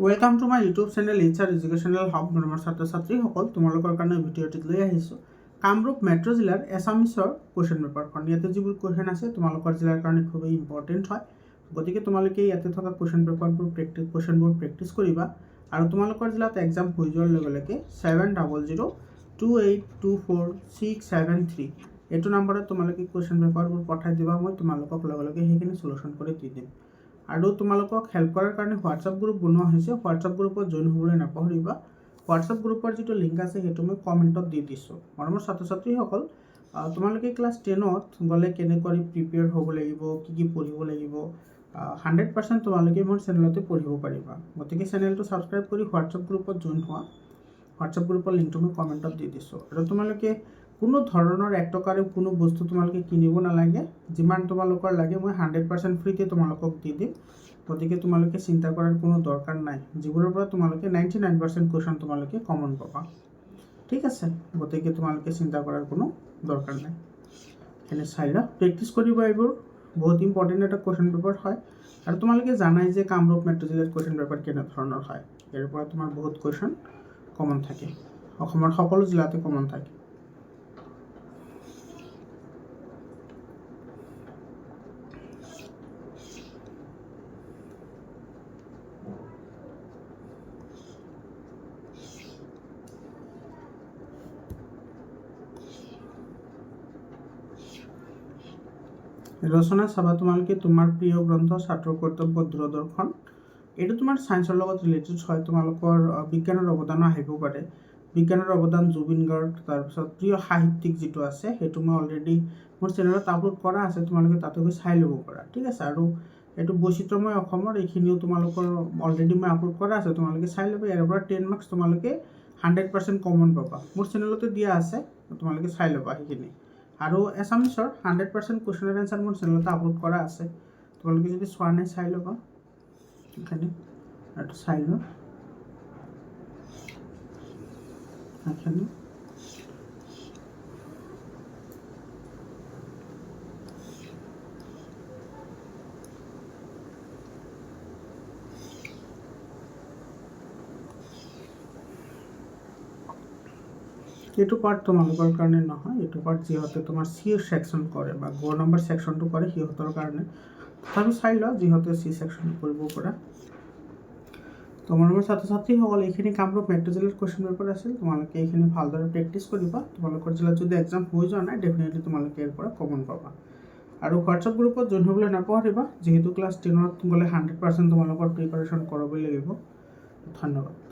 Welcome to my YouTube channel HR educational hub নৰ্মাৰ ছাত্ৰ ছাত্ৰীসকল তোমালোকৰ কাৰণে ভিডিঅ'টিত লৈ আহিছোঁ কামৰূপ মেট্ৰ' জিলাৰ এছামিছৰ কুৱেশ্যন পেপাৰখন। ইয়াতে যিবোৰ কুৱেশ্যন আছে তোমালোকৰ জিলাৰ কাৰণে খুবেই ইম্পৰ্টেণ্ট হয়, গতিকে তোমালোকে ইয়াতে থকা কুৱেশ্যন পেপাৰবোৰ কুৱেশ্যনবোৰ প্ৰেক্টিছ কৰিবা আৰু তোমালোকৰ জিলাত এক্সাম হৈ যোৱাৰ লগে লগে 7002824673 এইটো নম্বৰত তোমালোকে কুৱেশ্যন পেপাৰবোৰ পঠাই দিবা। মই তোমালোকক লগে লগে সেইখিনি চলিউশ্যন কৰি দি দিম। আৰু তোমালোকক হেল্প কৰাৰ কাৰণে হোৱাটছআপ গ্ৰুপ বনোৱা হৈছে। হোৱাটছআপ গ্ৰুপত জইন হ'বলৈ নাপাহৰিবা। হোৱাটছআপ গ্ৰুপৰ যিটো লিংক আছে সেইটো মই কমেণ্টত দি দিছোঁ। মৰমৰ ছাত্ৰ ছাত্ৰীসকল, তোমালোকে ক্লাছ 10ত গ'লে কেনেকৈ প্ৰিপেয়াৰ হ'ব লাগিব, কি পঢ়িব লাগিব, 100% তোমালোকে মোৰ চেনেলতে পঢ়িব পাৰিবা। গতিকে চেনেলটো ছাবস্ক্ৰাইব কৰি হোৱাটছআপ গ্ৰুপত জইন হোৱা। হোৱাটছআপ গ্ৰুপৰ লিংকটো মই কমেণ্টত দি দিছোঁ। আৰু তোমালোকে কোনো ধৰণৰ 1 টকাৰে কোনো বস্তু তোমালোকে কিনিব নালাগে। যিমান তোমালোকৰ লাগে মই 100% ফ্ৰীতে তোমালোকক দি দিম। গতিকে তোমালোকে চিন্তা কৰাৰ কোনো দৰকাৰ নাই। যিবোৰৰ পৰা তোমালোকে 99% কুৱেশ্যন তোমালোকে কমন পাবা। ঠিক আছে, গতিকে তোমালোকে চিন্তা কৰাৰ কোনো দৰকাৰ নাই। এনে চাই লোৱা, প্ৰেক্টিছ কৰিবা। এইবোৰ বহুত ইম্পৰ্টেণ্ট এটা কুৱেশ্যন পেপাৰ হয়। আৰু তোমালোকে জানাই যে কামৰূপ মেট্ৰ' জিলাৰ কুৱেশ্যন পেপাৰ কেনেধৰণৰ হয়। ইয়াৰ পৰা তোমাৰ বহুত কুৱেশ্যন কমন থাকে, অসমৰ সকলো জিলাতে কমন থাকে। ৰচনা চাবা তোমালোকে তোমাৰ প্ৰিয় গ্ৰন্থ ছাত্ৰৰ কৰ্তব্য দূৰদৰ্শন। এইটো তোমাৰ ছায়েন্সৰ লগত ৰিলেটেড হয়। তোমালোকৰ বিজ্ঞানৰ অৱদানো আহিব পাৰে। বিজ্ঞানৰ অৱদান জুবিন গাৰ্গ। তাৰপিছত প্ৰিয় সাহিত্যিক যিটো আছে সেইটো মই অলৰেডি মোৰ চেনেলত আপলোড কৰা আছে, তোমালোকে তাতে গৈ চাই ল'ব পাৰা। ঠিক আছে, আৰু এইটো বৈচিত্ৰময় অসমৰ এইখিনিও তোমালোকৰ অলৰেডি মই আপলোড কৰা আছে, তোমালোকে চাই ল'বা। ইয়াৰ পৰা 10 মাৰ্কছ তোমালোকে 100% কমন পাবা। মোৰ চেনেলতে দিয়া আছে, তোমালোকে চাই ল'বা সেইখিনি। আৰু এছামিছৰ 100% কুৱেশ্যনৰ এনচাৰ মোৰ চেনেলতে আপলোড কৰা আছে, তোমালোকে যদি চোৱা নাই চাই ল'বা। এইখিনি এইটো চাই লোৱা। এইখিনি এইটো পাৰ্ট তোমালোকৰ কাৰণে নহয়, এইটো পাৰ্ট যিহঁতে তোমাৰ চি ছেকশ্যন কৰে বা গ নম্বৰ ছেকশ্যনটো কৰে সিহঁতৰ কাৰণে। তথাপি চাই লোৱা যিহঁতে চি ছেকশ্যন কৰিব পৰা। তো মোৰ ছাত্ৰ ছাত্ৰীসকল, এইখিনি কামৰূপ মেট্ৰ' জিলাৰ কুৱেশ্যন পেপাৰ আছিল। তোমালোকে এইখিনি ভালদৰে প্ৰেক্টিছ কৰিবা। তোমালোকৰ জিলাত যদি এক্সাম হৈ যোৱা নাই, ডেফিনেটলি তোমালোকে ইয়াৰ পৰা কমন পাবা। আৰু হোৱাটছআপ গ্ৰুপত জইন হ'বলৈ নাপাহৰিবা, যিহেতু ক্লাছ 10ত গ'লে 100% তোমালোকৰ প্ৰিপাৰেশ্যন কৰাবই লাগিব। ধন্যবাদ।